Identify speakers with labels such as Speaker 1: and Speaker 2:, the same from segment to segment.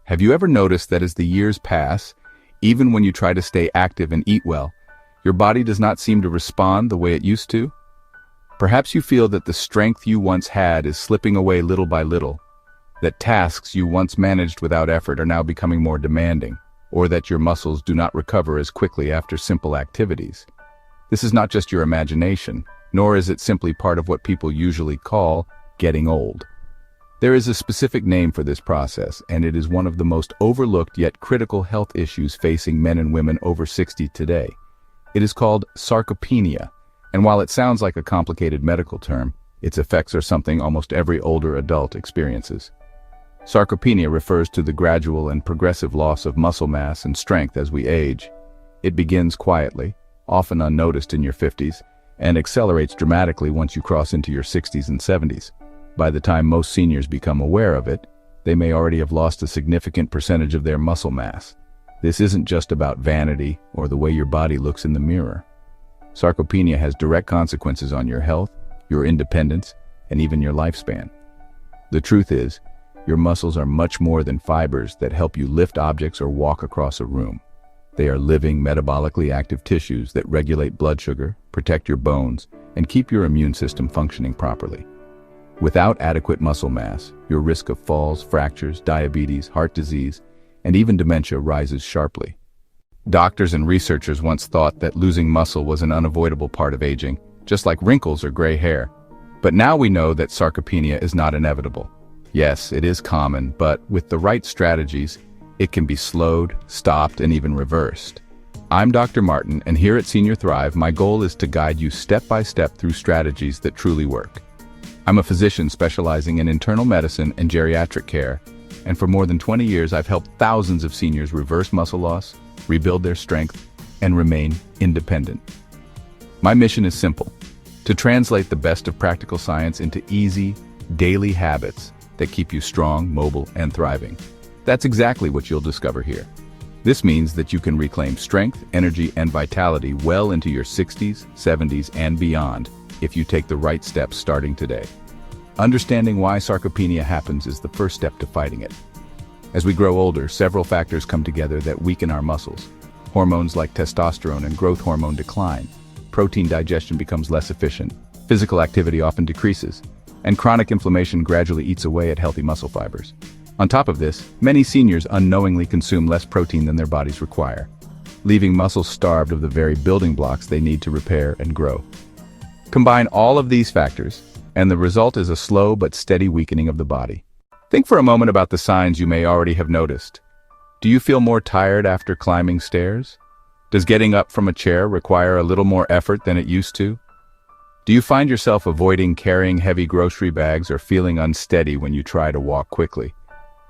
Speaker 1: Have you ever noticed that as the years pass, even when you try to stay active and eat well, your body does not seem to respond the way it used to? Perhaps you feel that the strength you once had is slipping away little by little, that tasks you once managed without effort are now becoming more demanding, or that your muscles do not recover as quickly after simple activities. This is not just your imagination, nor is it simply part of what people usually call getting old. There is a specific name for this process, and it is one of the most overlooked yet critical health issues facing men and women over 60 today. It is called sarcopenia, and while it sounds like a complicated medical term, its effects are something almost every older adult experiences. Sarcopenia refers to the gradual and progressive loss of muscle mass and strength as we age. It begins quietly, often unnoticed in your 50s, and accelerates dramatically once you cross into your 60s and 70s. By the time most seniors become aware of it, they may already have lost a significant percentage of their muscle mass. This isn't just about vanity or the way your body looks in the mirror. Sarcopenia has direct consequences on your health, your independence, and even your lifespan. The truth is, your muscles are much more than fibers that help you lift objects or walk across a room. They are living, metabolically active tissues that regulate blood sugar, protect your bones, and keep your immune system functioning properly. Without adequate muscle mass, your risk of falls, fractures, diabetes, heart disease, and even dementia rises sharply. Doctors and researchers once thought that losing muscle was an unavoidable part of aging, just like wrinkles or gray hair. But now we know that sarcopenia is not inevitable. Yes, it is common, but with the right strategies, it can be slowed, stopped, and even reversed. I'm Dr. Martin, and here at Senior Thrive, my goal is to guide you step by step through strategies that truly work. I'm a physician specializing in internal medicine and geriatric care, and for more than 20 years I've helped thousands of seniors reverse muscle loss, rebuild their strength, and remain independent. My mission is simple: to translate the best of practical science into easy, daily habits that keep you strong, mobile, and thriving. That's exactly what you'll discover here. This means that you can reclaim strength, energy, and vitality well into your 60s, 70s, and beyond if you take the right steps starting today. Understanding why sarcopenia happens is the first step to fighting it. As we grow older, several factors come together that weaken our muscles. Hormones like testosterone and growth hormone decline, protein digestion becomes less efficient, physical activity often decreases, and chronic inflammation gradually eats away at healthy muscle fibers. On top of this, many seniors unknowingly consume less protein than their bodies require, leaving muscles starved of the very building blocks they need to repair and grow. Combine all of these factors, and the result is a slow but steady weakening of the body. Think for a moment about the signs you may already have noticed. Do you feel more tired after climbing stairs? Does getting up from a chair require a little more effort than it used to? Do you find yourself avoiding carrying heavy grocery bags or feeling unsteady when you try to walk quickly?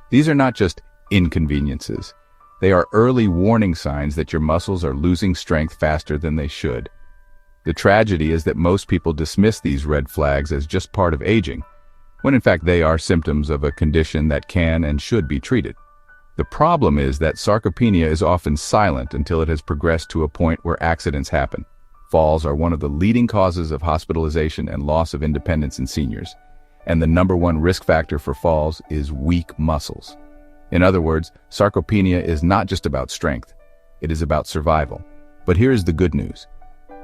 Speaker 1: These are not just inconveniences. They are early warning signs that your muscles are losing strength faster than they should. The tragedy is that most people dismiss these red flags as just part of aging, when in fact they are symptoms of a condition that can and should be treated. The problem is that sarcopenia is often silent until it has progressed to a point where accidents happen. Falls are one of the leading causes of hospitalization and loss of independence in seniors, and the #1 risk factor for falls is weak muscles. In other words, sarcopenia is not just about strength, it is about survival. But here is the good news.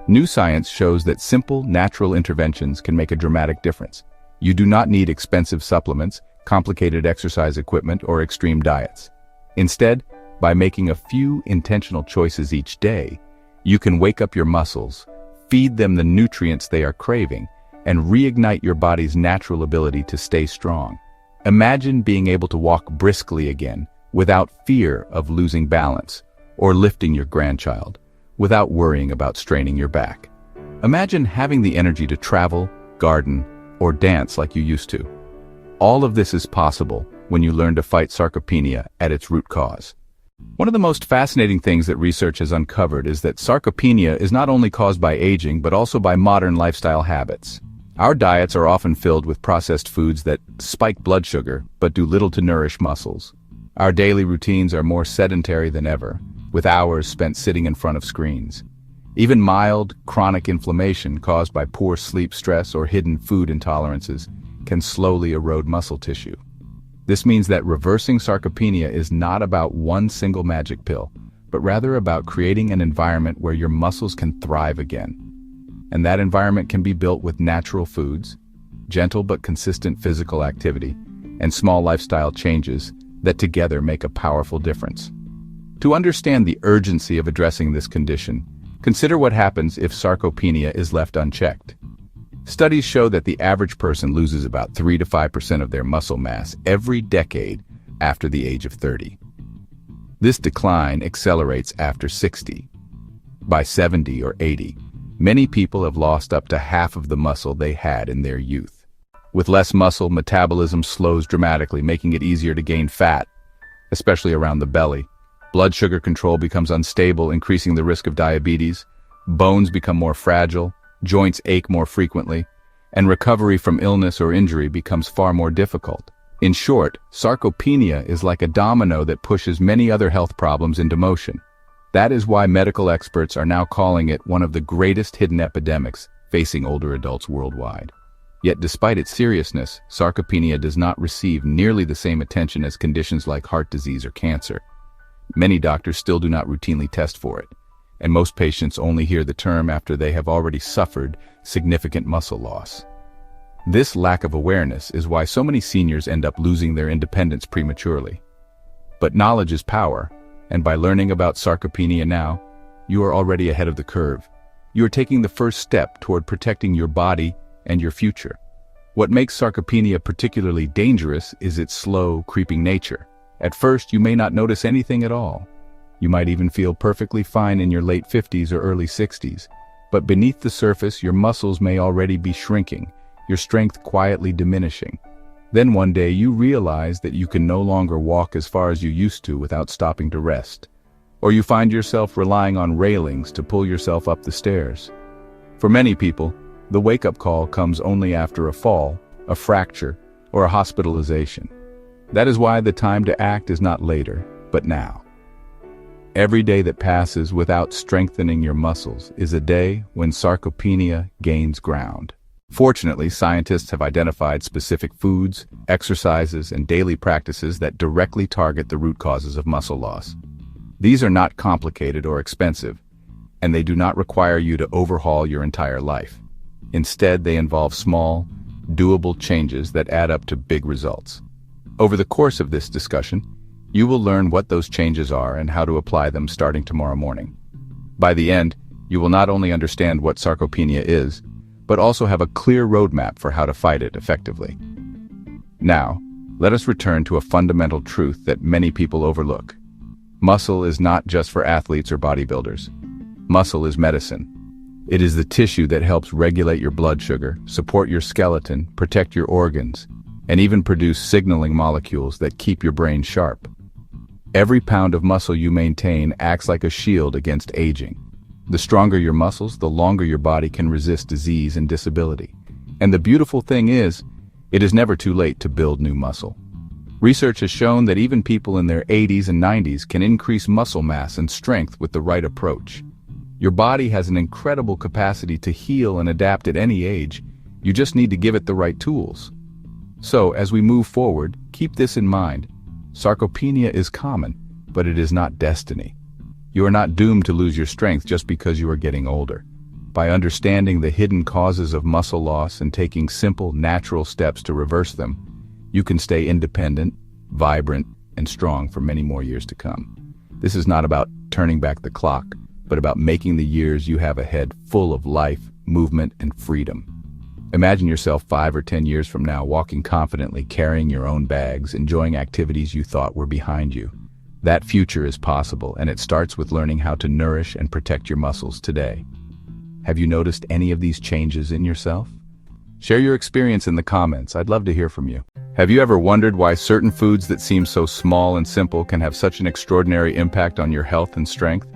Speaker 1: New science shows that simple, natural interventions can make a dramatic difference. You do not need expensive supplements, complicated exercise equipment, or extreme diets. Instead, by making a few intentional choices each day, you can wake up your muscles, feed them the nutrients they are craving, and reignite your body's natural ability to stay strong. Imagine being able to walk briskly again, without fear of losing balance, or lifting your grandchild, without worrying about straining your back. Imagine having the energy to travel, garden, or dance like you used to. All of this is possible when you learn to fight sarcopenia at its root cause. One of the most fascinating things that research has uncovered is that sarcopenia is not only caused by aging, but also by modern lifestyle habits. Our diets are often filled with processed foods that spike blood sugar, but do little to nourish muscles. Our daily routines are more sedentary than ever, with hours spent sitting in front of screens. Even mild, chronic inflammation caused by poor sleep, stress, or hidden food intolerances can slowly erode muscle tissue. This means that reversing sarcopenia is not about one single magic pill, but rather about creating an environment where your muscles can thrive again. And that environment can be built with natural foods, gentle but consistent physical activity, and small lifestyle changes that together make a powerful difference. To understand the urgency of addressing this condition, consider what happens if sarcopenia is left unchecked. Studies show that the average person loses about 3 to 5% of their muscle mass every decade after the age of 30. This decline accelerates after 60. By 70 or 80, many people have lost up to half of the muscle they had in their youth. With less muscle, metabolism slows dramatically, making it easier to gain fat, especially around the belly. Blood sugar control becomes unstable, increasing the risk of diabetes. Bones become more fragile, joints ache more frequently, and recovery from illness or injury becomes far more difficult. In short, sarcopenia is like a domino that pushes many other health problems into motion. That is why medical experts are now calling it one of the greatest hidden epidemics facing older adults worldwide. Yet despite its seriousness, sarcopenia does not receive nearly the same attention as conditions like heart disease or cancer. Many doctors still do not routinely test for it, and most patients only hear the term after they have already suffered significant muscle loss. This lack of awareness is why so many seniors end up losing their independence prematurely. But knowledge is power, and by learning about sarcopenia now, you are already ahead of the curve. You are taking the first step toward protecting your body and your future. What makes sarcopenia particularly dangerous is its slow, creeping nature. At first, you may not notice anything at all. You might even feel perfectly fine in your late 50s or early 60s. But beneath the surface, your muscles may already be shrinking, your strength quietly diminishing. Then one day you realize that you can no longer walk as far as you used to without stopping to rest. Or you find yourself relying on railings to pull yourself up the stairs. For many people, the wake-up call comes only after a fall, a fracture, or a hospitalization. That is why the time to act is not later, but now. Every day that passes without strengthening your muscles is a day when sarcopenia gains ground. Fortunately, scientists have identified specific foods, exercises, and daily practices that directly target the root causes of muscle loss. These are not complicated or expensive, and they do not require you to overhaul your entire life. Instead, they involve small, doable changes that add up to big results. Over the course of this discussion, you will learn what those changes are and how to apply them starting tomorrow morning. By the end, you will not only understand what sarcopenia is, but also have a clear roadmap for how to fight it effectively. Now, let us return to a fundamental truth that many people overlook. Muscle is not just for athletes or bodybuilders. Muscle is medicine. It is the tissue that helps regulate your blood sugar, support your skeleton, protect your organs, and even produce signaling molecules that keep your brain sharp. Every pound of muscle you maintain acts like a shield against aging. The stronger your muscles, the longer your body can resist disease and disability. And the beautiful thing is, it is never too late to build new muscle. Research has shown that even people in their 80s and 90s can increase muscle mass and strength with the right approach. Your body has an incredible capacity to heal and adapt at any age. You just need to give it the right tools. So, as we move forward, keep this in mind. Sarcopenia is common, but it is not destiny. You are not doomed to lose your strength just because you are getting older. By understanding the hidden causes of muscle loss and taking simple, natural steps to reverse them, you can stay independent, vibrant, and strong for many more years to come. This is not about turning back the clock, but about making the years you have ahead full of life, movement, and freedom. Imagine yourself 5 or 10 years from now walking confidently, carrying your own bags, enjoying activities you thought were behind you. That future is possible, and it starts with learning how to nourish and protect your muscles today. Have you noticed any of these changes in yourself? Share your experience in the comments. I'd love to hear from you. Have you ever wondered why certain foods that seem so small and simple can have such an extraordinary impact on your health and strength?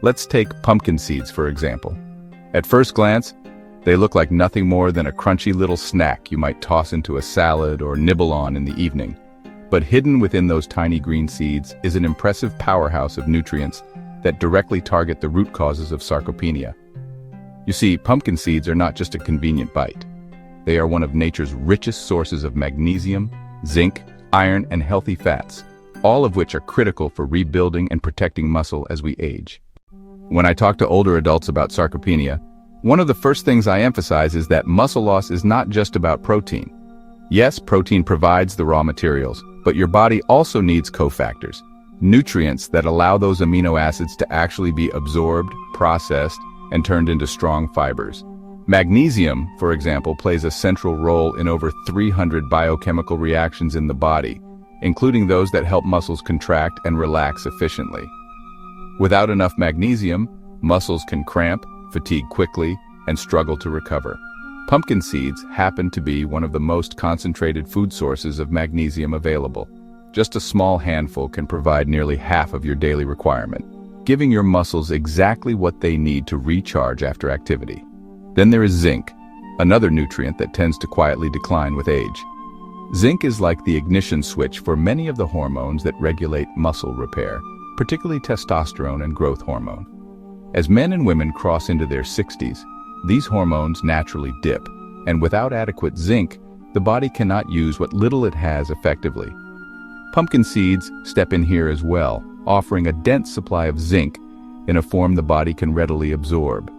Speaker 1: Let's take pumpkin seeds, for example. At first glance, they look like nothing more than a crunchy little snack you might toss into a salad or nibble on in the evening. But hidden within those tiny green seeds is an impressive powerhouse of nutrients that directly target the root causes of sarcopenia. You see, pumpkin seeds are not just a convenient bite. They are one of nature's richest sources of magnesium, zinc, iron, and healthy fats, all of which are critical for rebuilding and protecting muscle as we age. When I talk to older adults about sarcopenia, one of the first things I emphasize is that muscle loss is not just about protein. Yes, protein provides the raw materials, but your body also needs cofactors, nutrients that allow those amino acids to actually be absorbed, processed, and turned into strong fibers. Magnesium, for example, plays a central role in over 300 biochemical reactions in the body, including those that help muscles contract and relax efficiently. Without enough magnesium, muscles can cramp, fatigue quickly, and struggle to recover. Pumpkin seeds happen to be one of the most concentrated food sources of magnesium available. Just a small handful can provide nearly half of your daily requirement, giving your muscles exactly what they need to recharge after activity. Then there is zinc, another nutrient that tends to quietly decline with age. Zinc is like the ignition switch for many of the hormones that regulate muscle repair, particularly testosterone and growth hormone. As men and women cross into their 60s, these hormones naturally dip, and without adequate zinc, the body cannot use what little it has effectively. Pumpkin seeds step in here as well, offering a dense supply of zinc in a form the body can readily absorb.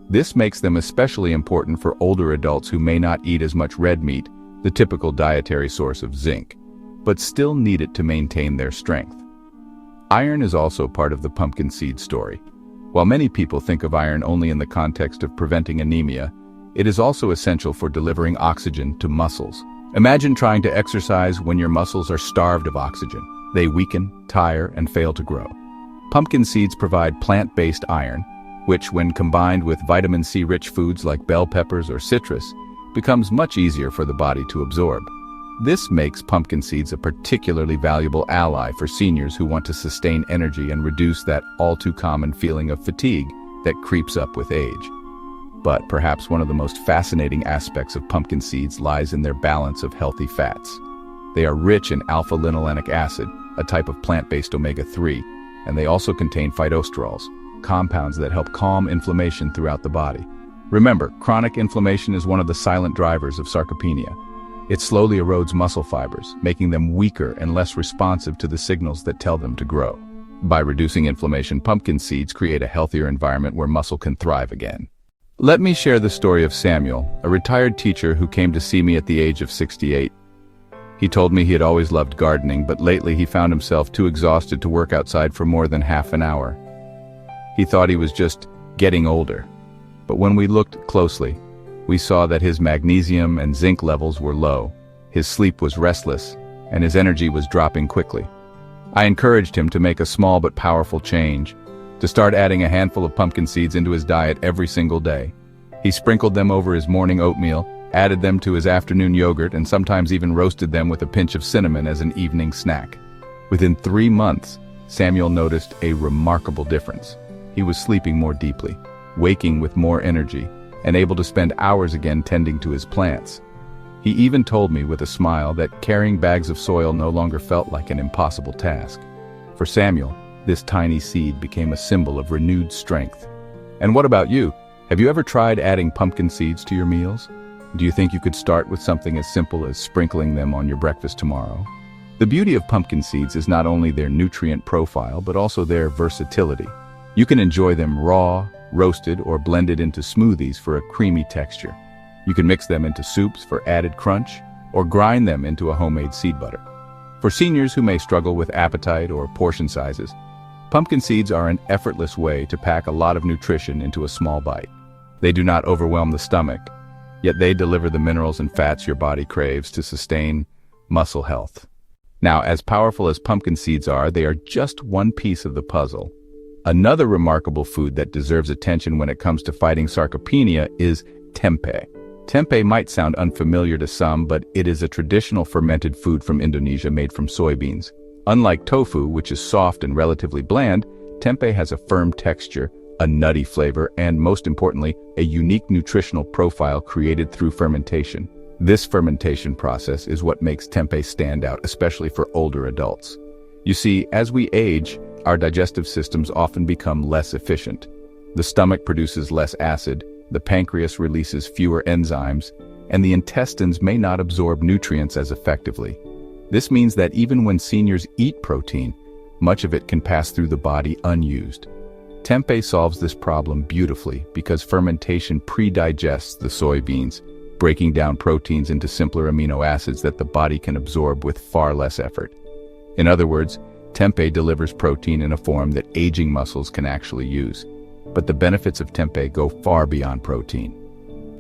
Speaker 1: This makes them especially important for older adults who may not eat as much red meat, the typical dietary source of zinc, but still need it to maintain their strength. Iron is also part of the pumpkin seed story. While many people think of iron only in the context of preventing anemia, it is also essential for delivering oxygen to muscles. Imagine trying to exercise when your muscles are starved of oxygen. They weaken, tire, and fail to grow. Pumpkin seeds provide plant-based iron, which, when combined with vitamin C-rich foods like bell peppers or citrus, becomes much easier for the body to absorb. This makes pumpkin seeds a particularly valuable ally for seniors who want to sustain energy and reduce that all-too-common feeling of fatigue that creeps up with age. But perhaps one of the most fascinating aspects of pumpkin seeds lies in their balance of healthy fats. They are rich in alpha-linolenic acid, a type of plant-based omega-3, and they also contain phytosterols, compounds that help calm inflammation throughout the body. Remember, chronic inflammation is one of the silent drivers of sarcopenia. It slowly erodes muscle fibers, making them weaker and less responsive to the signals that tell them to grow. By reducing inflammation, pumpkin seeds create a healthier environment where muscle can thrive again. Let me share the story of Samuel, a retired teacher who came to see me at the age of 68. He told me he had always loved gardening, but lately he found himself too exhausted to work outside for more than half an hour. He thought he was just getting older. But when we looked closely, we saw that his magnesium and zinc levels were low, his sleep was restless, and his energy was dropping quickly. I encouraged him to make a small but powerful change, to start adding a handful of pumpkin seeds into his diet every single day. He sprinkled them over his morning oatmeal, added them to his afternoon yogurt, and sometimes even roasted them with a pinch of cinnamon as an evening snack. Within 3 months, Samuel noticed a remarkable difference. He was sleeping more deeply, waking with more energy, and able to spend hours again tending to his plants. He even told me with a smile that carrying bags of soil no longer felt like an impossible task. For Samuel, this tiny seed became a symbol of renewed strength. And what about you? Have you ever tried adding pumpkin seeds to your meals? Do you think you could start with something as simple as sprinkling them on your breakfast tomorrow? The beauty of pumpkin seeds is not only their nutrient profile, but also their versatility. You can enjoy them raw, roasted, or blended into smoothies for a creamy texture. You can mix them into soups for added crunch, or grind them into a homemade seed butter. For seniors who may struggle with appetite or portion sizes, pumpkin seeds are an effortless way to pack a lot of nutrition into a small bite. They do not overwhelm the stomach, yet they deliver the minerals and fats your body craves to sustain muscle health. Now, as powerful as pumpkin seeds are, they are just one piece of the puzzle. Another remarkable food that deserves attention when it comes to fighting sarcopenia is tempeh. Tempeh might sound unfamiliar to some, but it is a traditional fermented food from Indonesia made from soybeans. Unlike tofu, which is soft and relatively bland, tempeh has a firm texture, a nutty flavor, and most importantly, a unique nutritional profile created through fermentation. This fermentation process is what makes tempeh stand out, especially for older adults. You see, as we age, our digestive systems often become less efficient. The stomach produces less acid, the pancreas releases fewer enzymes, and the intestines may not absorb nutrients as effectively. This means that even when seniors eat protein, much of it can pass through the body unused. Tempeh solves this problem beautifully because fermentation pre-digests the soybeans, breaking down proteins into simpler amino acids that the body can absorb with far less effort. In other words, tempeh delivers protein in a form that aging muscles can actually use. But the benefits of tempeh go far beyond protein.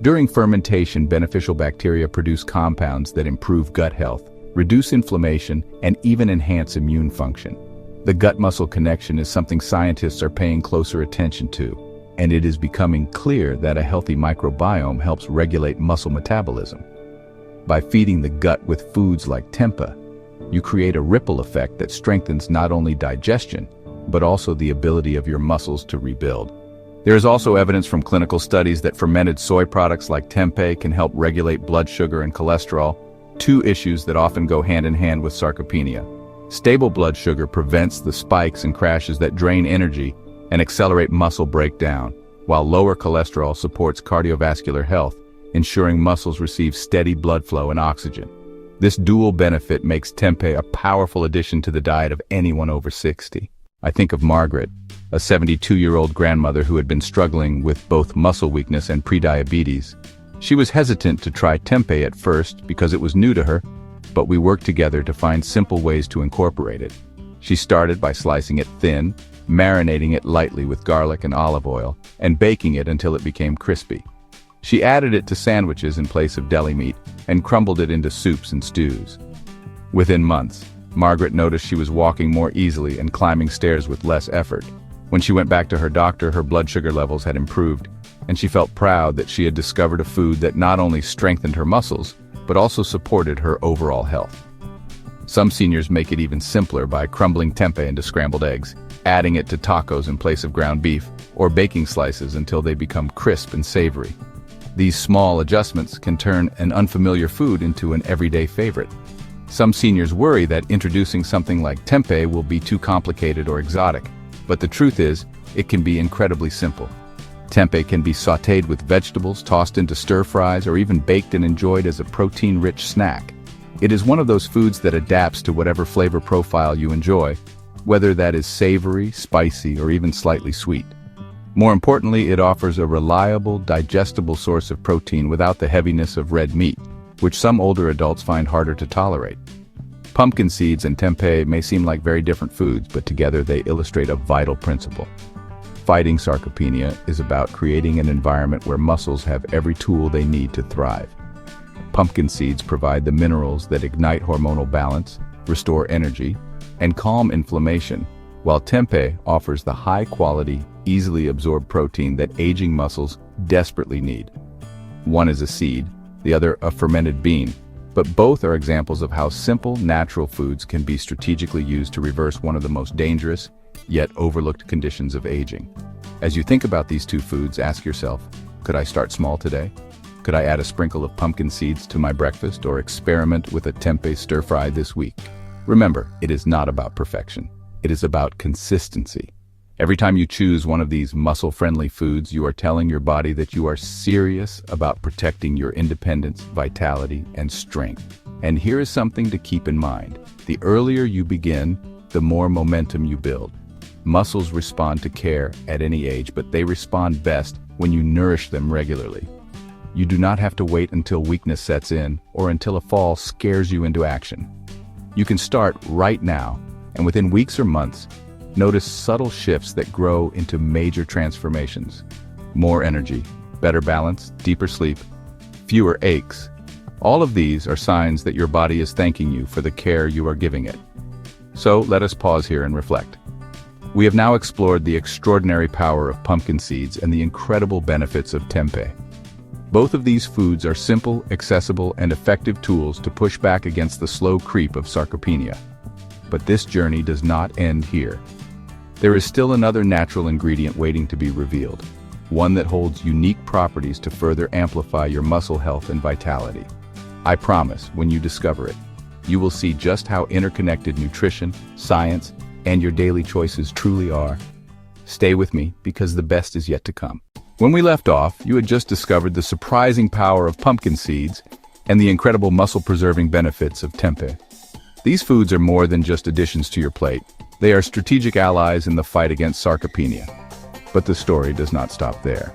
Speaker 1: During fermentation, beneficial bacteria produce compounds that improve gut health, reduce inflammation, and even enhance immune function. The gut-muscle connection is something scientists are paying closer attention to, and it is becoming clear that a healthy microbiome helps regulate muscle metabolism. By feeding the gut with foods like tempeh, you create a ripple effect that strengthens not only digestion, but also the ability of your muscles to rebuild. There is also evidence from clinical studies that fermented soy products like tempeh can help regulate blood sugar and cholesterol, two issues that often go hand in hand with sarcopenia. Stable blood sugar prevents the spikes and crashes that drain energy and accelerate muscle breakdown, while lower cholesterol supports cardiovascular health, ensuring muscles receive steady blood flow and oxygen. This dual benefit makes tempeh a powerful addition to the diet of anyone over 60. I think of Margaret, a 72-year-old grandmother who had been struggling with both muscle weakness and prediabetes. She was hesitant to try tempeh at first because it was new to her, but we worked together to find simple ways to incorporate it. She started by slicing it thin, marinating it lightly with garlic and olive oil, and baking it until it became crispy. She added it to sandwiches in place of deli meat and crumbled it into soups and stews. Within months, Margaret noticed she was walking more easily and climbing stairs with less effort. When she went back to her doctor, her blood sugar levels had improved, and she felt proud that she had discovered a food that not only strengthened her muscles, but also supported her overall health. Some seniors make it even simpler by crumbling tempeh into scrambled eggs, adding it to tacos in place of ground beef, or baking slices until they become crisp and savory. These small adjustments can turn an unfamiliar food into an everyday favorite. Some seniors worry that introducing something like tempeh will be too complicated or exotic, but the truth is, it can be incredibly simple. Tempeh can be sautéed with vegetables, tossed into stir-fries, or even baked and enjoyed as a protein-rich snack. It is one of those foods that adapts to whatever flavor profile you enjoy, whether that is savory, spicy, or even slightly sweet. More importantly, it offers a reliable, digestible source of protein without the heaviness of red meat, which some older adults find harder to tolerate. Pumpkin seeds and tempeh may seem like very different foods, but together they illustrate a vital principle. Fighting sarcopenia is about creating an environment where muscles have every tool they need to thrive. Pumpkin seeds provide the minerals that ignite hormonal balance, restore energy, and calm inflammation, while tempeh offers the high-quality, easily absorbed protein that aging muscles desperately need. One is a seed, the other a fermented bean, but both are examples of how simple, natural foods can be strategically used to reverse one of the most dangerous, yet overlooked conditions of aging. As you think about these two foods, ask yourself, could I start small today? Could I add a sprinkle of pumpkin seeds to my breakfast or experiment with a tempeh stir-fry this week? Remember, it is not about perfection. It is about consistency. Every time you choose one of these muscle-friendly foods, you are telling your body that you are serious about protecting your independence, vitality, and strength. And here is something to keep in mind. The earlier you begin, the more momentum you build. Muscles respond to care at any age, but they respond best when you nourish them regularly. You do not have to wait until weakness sets in or until a fall scares you into action. You can start right now, and within weeks or months, notice subtle shifts that grow into major transformations. More energy, better balance, deeper sleep, fewer aches. All of these are signs that your body is thanking you for the care you are giving it. So let us pause here and reflect. We have now explored the extraordinary power of pumpkin seeds and the incredible benefits of tempeh. Both of these foods are simple, accessible, and effective tools to push back against the slow creep of sarcopenia. But this journey does not end here. There is still another natural ingredient waiting to be revealed, one that holds unique properties to further amplify your muscle health and vitality. I promise, when you discover it, you will see just how interconnected nutrition, science, and your daily choices truly are. Stay with me, because the best is yet to come. When we left off, you had just discovered the surprising power of pumpkin seeds and the incredible muscle-preserving benefits of tempeh. These foods are more than just additions to your plate. They are strategic allies in the fight against sarcopenia. But the story does not stop there.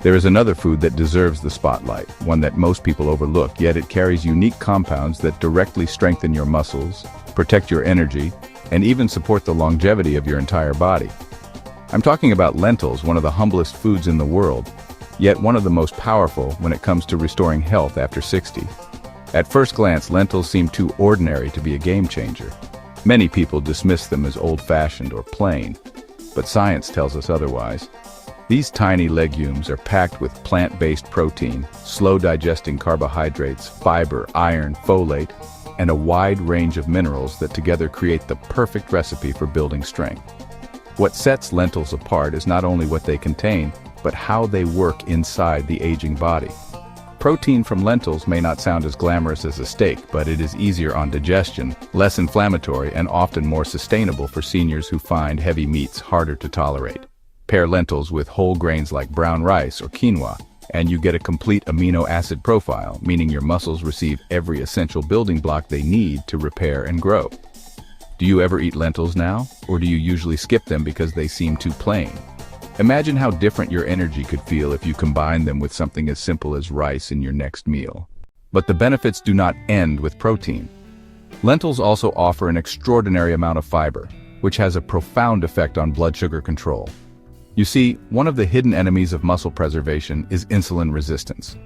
Speaker 1: There is another food that deserves the spotlight, one that most people overlook, yet it carries unique compounds that directly strengthen your muscles, protect your energy, and even support the longevity of your entire body. I'm talking about lentils, one of the humblest foods in the world, yet one of the most powerful when it comes to restoring health after 60. At first glance, lentils seem too ordinary to be a game changer. Many people dismiss them as old-fashioned or plain, but science tells us otherwise. These tiny legumes are packed with plant-based protein, slow-digesting carbohydrates, fiber, iron, folate, and a wide range of minerals that together create the perfect recipe for building strength. What sets lentils apart is not only what they contain, but how they work inside the aging body. Protein from lentils may not sound as glamorous as a steak, but it is easier on digestion, less inflammatory, and often more sustainable for seniors who find heavy meats harder to tolerate. Pair lentils with whole grains like brown rice or quinoa, and you get a complete amino acid profile, meaning your muscles receive every essential building block they need to repair and grow. Do you ever eat lentils now, or do you usually skip them because they seem too plain? Imagine how different your energy could feel if you combine them with something as simple as rice in your next meal. But the benefits do not end with protein. Lentils also offer an extraordinary amount of fiber, which has a profound effect on blood sugar control. You see, one of the hidden enemies of muscle preservation is insulin resistance.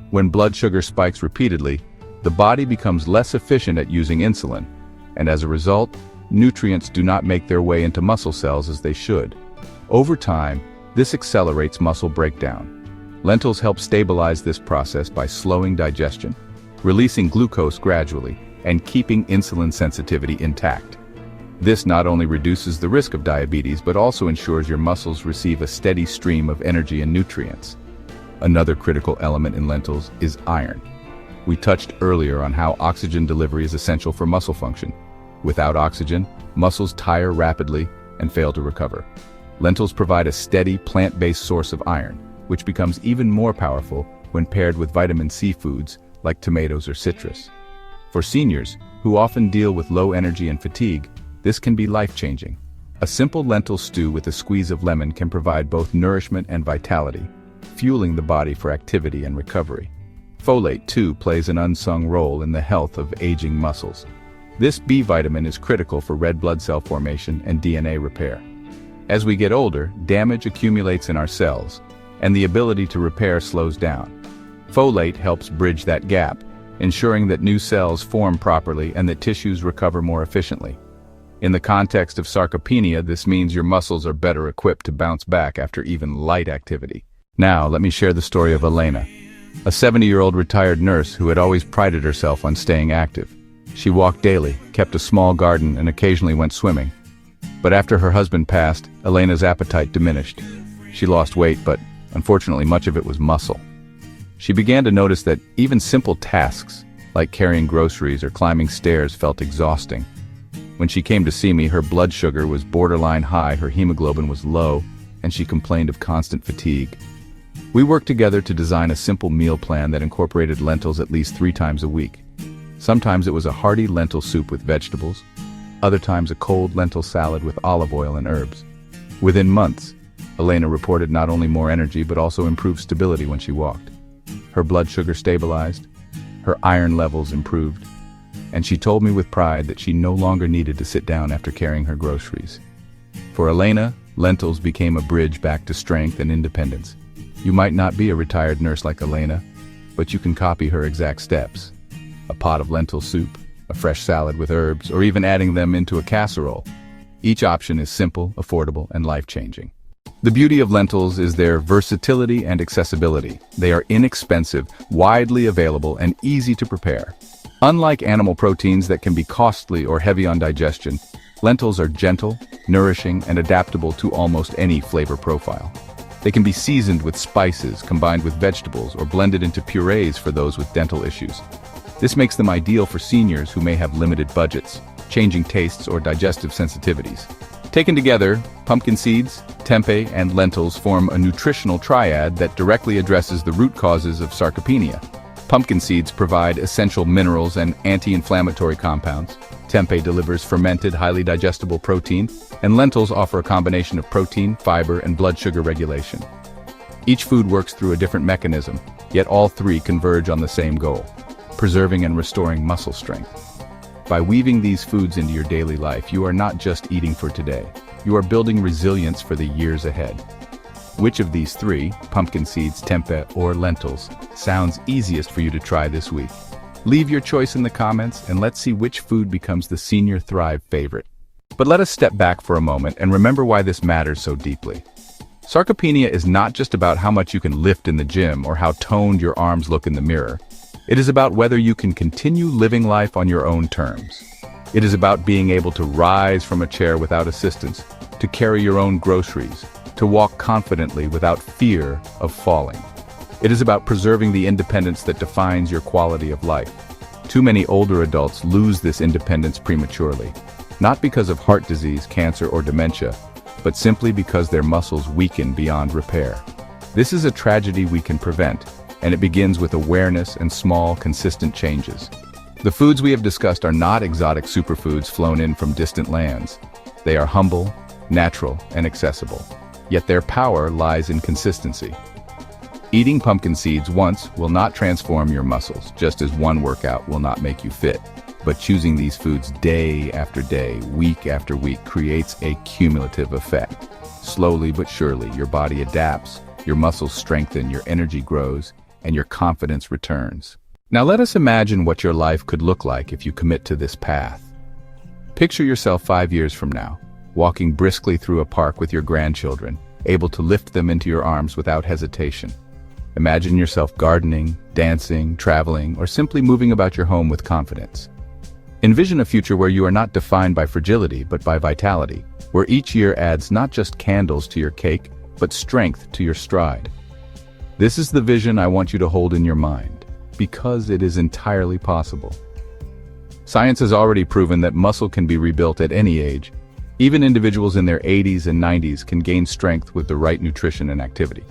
Speaker 1: When blood sugar spikes repeatedly, the body becomes less efficient at using insulin, and as a result, nutrients do not make their way into muscle cells as they should. Over time, this accelerates muscle breakdown. Lentils help stabilize this process by slowing digestion, releasing glucose gradually, and keeping insulin sensitivity intact. This not only reduces the risk of diabetes, but also ensures your muscles receive a steady stream of energy and nutrients. Another critical element in lentils is iron. We touched earlier on how oxygen delivery is essential for muscle function. Without oxygen, muscles tire rapidly and fail to recover. Lentils provide a steady, plant-based source of iron, which becomes even more powerful when paired with vitamin C foods like tomatoes or citrus. For seniors, who often deal with low energy and fatigue, this can be life-changing. A simple lentil stew with a squeeze of lemon can provide both nourishment and vitality, fueling the body for activity and recovery. Folate, too, plays an unsung role in the health of aging muscles. This B vitamin is critical for red blood cell formation and DNA repair. As we get older, damage accumulates in our cells, and the ability to repair slows down. Folate helps bridge that gap, ensuring that new cells form properly and that tissues recover more efficiently. In the context of sarcopenia, this means your muscles are better equipped to bounce back after even light activity. Now, let me share the story of Elena, a 70-year-old retired nurse who had always prided herself on staying active. She walked daily, kept a small garden, and occasionally went swimming. But after her husband passed, Elena's appetite diminished. She lost weight, but unfortunately much of it was muscle. She began to notice that even simple tasks, like carrying groceries or climbing stairs, felt exhausting. When she came to see me, her blood sugar was borderline high, her hemoglobin was low, and she complained of constant fatigue. We worked together to design a simple meal plan that incorporated lentils at least 3 times a week. Sometimes it was a hearty lentil soup with vegetables, other times a cold lentil salad with olive oil and herbs. Within months, Elena reported not only more energy but also improved stability when she walked. Her blood sugar stabilized, her iron levels improved, and she told me with pride that she no longer needed to sit down after carrying her groceries. For Elena, lentils became a bridge back to strength and independence. You might not be a retired nurse like Elena, but you can copy her exact steps. A pot of lentil soup, a fresh salad with herbs, or even adding them into a casserole. Each option is simple, affordable, and life-changing. The beauty of lentils is their versatility and accessibility. They are inexpensive, widely available, and easy to prepare. Unlike animal proteins that can be costly or heavy on digestion, lentils are gentle, nourishing, and adaptable to almost any flavor profile. They can be seasoned with spices, combined with vegetables, or blended into purees for those with dental issues. This makes them ideal for seniors who may have limited budgets, changing tastes, or digestive sensitivities. Taken together, pumpkin seeds, tempeh, and lentils form a nutritional triad that directly addresses the root causes of sarcopenia. Pumpkin seeds provide essential minerals and anti-inflammatory compounds. Tempeh delivers fermented, highly digestible protein, and lentils offer a combination of protein, fiber, and blood sugar regulation. Each food works through a different mechanism, yet all three converge on the same goal: preserving and restoring muscle strength. By weaving these foods into your daily life, you are not just eating for today, you are building resilience for the years ahead. Which of these three, pumpkin seeds, tempeh, or lentils, sounds easiest for you to try this week? Leave your choice in the comments and let's see which food becomes the Senior Thrive favorite. But let us step back for a moment and remember why this matters so deeply. Sarcopenia is not just about how much you can lift in the gym or how toned your arms look in the mirror. It is about whether you can continue living life on your own terms. It is about being able to rise from a chair without assistance, to carry your own groceries, to walk confidently without fear of falling. It is about preserving the independence that defines your quality of life. Too many older adults lose this independence prematurely, not because of heart disease, cancer, or dementia, but simply because their muscles weaken beyond repair. This is a tragedy we can prevent, and it begins with awareness and small, consistent changes. The foods we have discussed are not exotic superfoods flown in from distant lands. They are humble, natural, and accessible. Yet their power lies in consistency. Eating pumpkin seeds once will not transform your muscles, just as one workout will not make you fit. But choosing these foods day after day, week after week, creates a cumulative effect. Slowly but surely, your body adapts, your muscles strengthen, your energy grows, and your confidence returns. Now let us imagine what your life could look like if you commit to this path. Picture yourself 5 years from now, walking briskly through a park with your grandchildren, able to lift them into your arms without hesitation. Imagine yourself gardening, dancing, traveling, or simply moving about your home with confidence. Envision a future where you are not defined by fragility, but by vitality, where each year adds not just candles to your cake, but strength to your stride. This is the vision I want you to hold in your mind, because it is entirely possible. Science has already proven that muscle can be rebuilt at any age. Even individuals in their 80s and 90s can gain strength with the right nutrition and activity.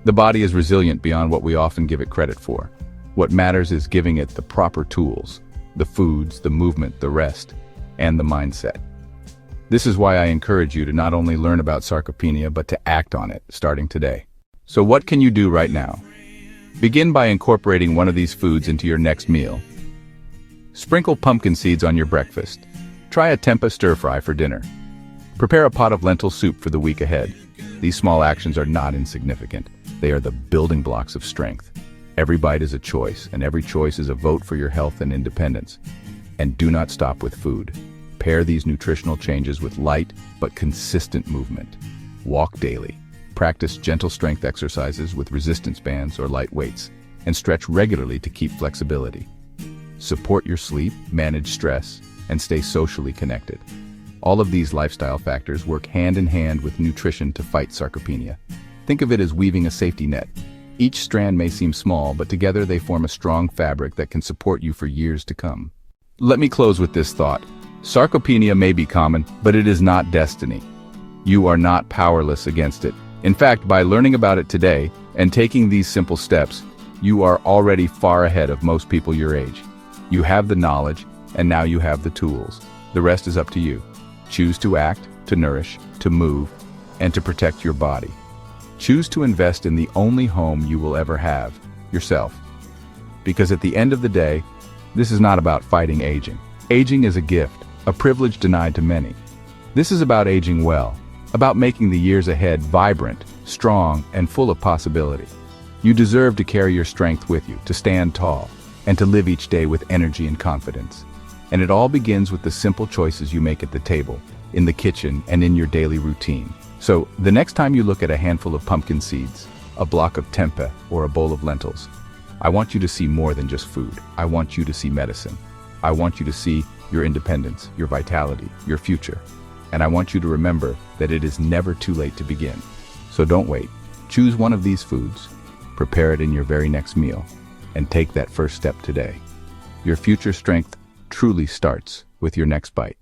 Speaker 1: The body is resilient beyond what we often give it credit for. What matters is giving it the proper tools, the foods, the movement, the rest, and the mindset. This is why I encourage you to not only learn about sarcopenia, but to act on it, starting today. So what can you do right now? Begin by incorporating one of these foods into your next meal. Sprinkle pumpkin seeds on your breakfast. Try a tempeh stir-fry for dinner. Prepare a pot of lentil soup for the week ahead. These small actions are not insignificant. They are the building blocks of strength. Every bite is a choice, and every choice is a vote for your health and independence. And do not stop with food. Pair these nutritional changes with light but consistent movement. Walk daily. Practice gentle strength exercises with resistance bands or light weights, and stretch regularly to keep flexibility. Support your sleep, manage stress, and stay socially connected. All of these lifestyle factors work hand in hand with nutrition to fight sarcopenia. Think of it as weaving a safety net. Each strand may seem small, but together they form a strong fabric that can support you for years to come. Let me close with this thought. Sarcopenia may be common, but it is not destiny. You are not powerless against it. In fact, by learning about it today and taking these simple steps, you are already far ahead of most people your age. You have the knowledge, and now you have the tools. The rest is up to you. Choose to act, to nourish, to move, and to protect your body. Choose to invest in the only home you will ever have, yourself. Because at the end of the day, this is not about fighting aging. Aging is a gift, a privilege denied to many. This is about aging well, about making the years ahead vibrant, strong, and full of possibility. You deserve to carry your strength with you, to stand tall, and to live each day with energy and confidence. And it all begins with the simple choices you make at the table, in the kitchen, and in your daily routine. So, the next time you look at a handful of pumpkin seeds, a block of tempeh, or a bowl of lentils, I want you to see more than just food. I want you to see medicine. I want you to see your independence, your vitality, your future. And I want you to remember that it is never too late to begin. So don't wait. Choose one of these foods, prepare it in your very next meal, and take that first step today. Your future strength truly starts with your next bite.